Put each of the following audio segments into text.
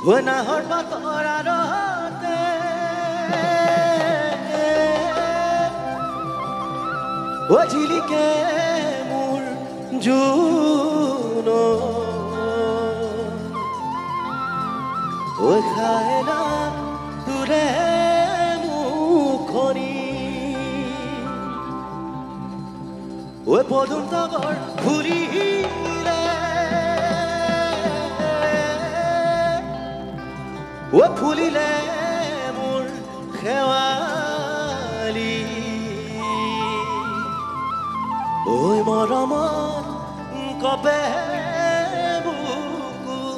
Wenahor batorarate Wajilike mur juno Oy khaena dure mukhoni Oy podun tagor bhurile Oy phulile mur khewali Oy moramor kope buku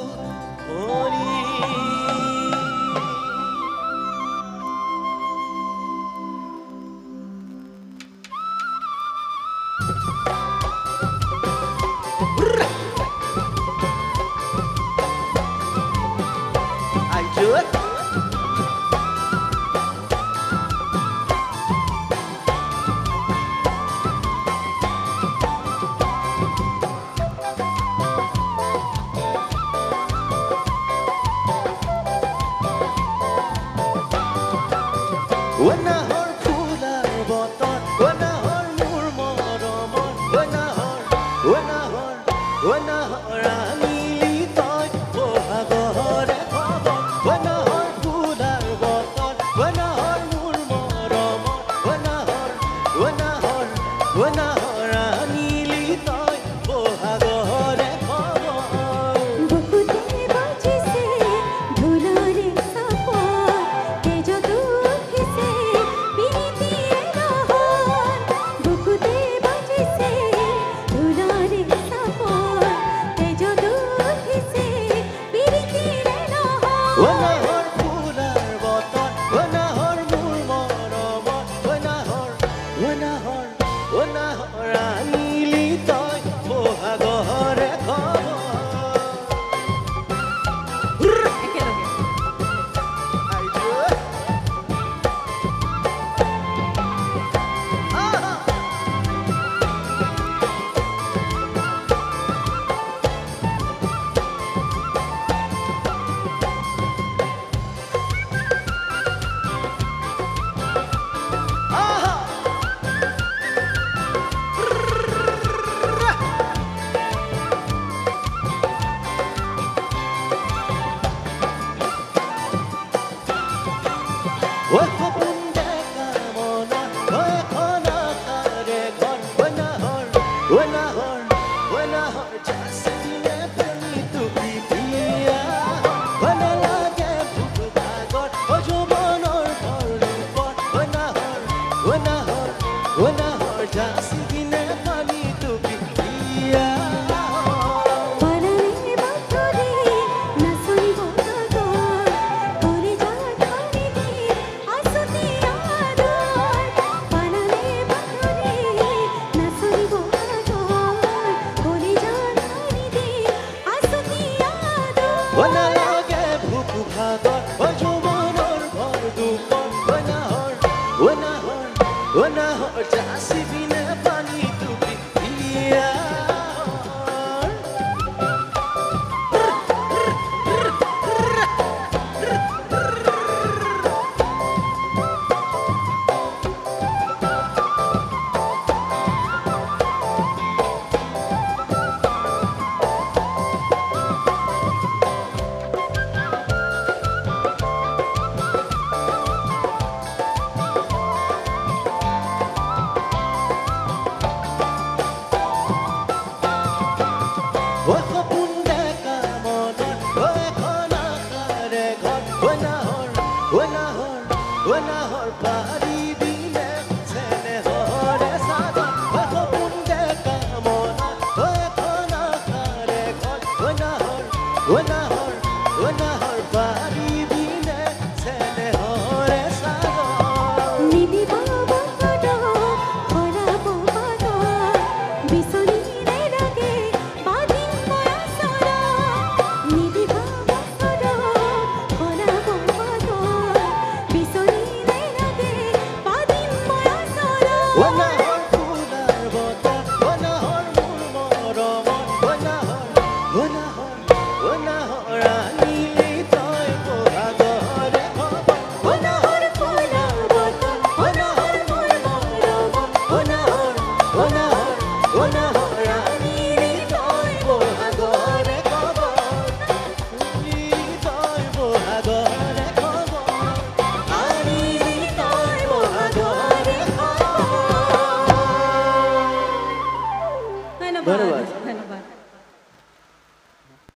khoni I do it. Wenahor pular botor, wenahor murmoromor, wenahor anilitoy, pohagore khobor, wenahor pular botor, wenahor murmoromor, wenahor anilitoy, pohagore khobor. বুকুতে বাজিছে ধুলোরে সাপর তেজ দুঃখিছে বিনীতিয়ে রহন বুকুতে বাজিছে ধুলোরে সাপর তেজ দুঃখিছে বিনীতিয়ে রহন Wenahor pular botor, wenahor murmoromor, wenahor anilitoy, pohagore khobor. একেলগে I do it. Ah! Ah! Oy kopun deka mona, oy khona kare ghor, wenahor jasine pani tu piya, wenalage bhuk bhagor, o jobanor bhor wenahor jasine pani tu piya. পরাণে বাঁধরে না শুনিব কাগর করে যা ধানি দে আসতি আদর পরাণে বাঁধরে না শুনিব কাগর করে যা ধানি দে আসতি আদর Wenalage bhuk bhagor, o jobanor bhor dupor, wenahor jasine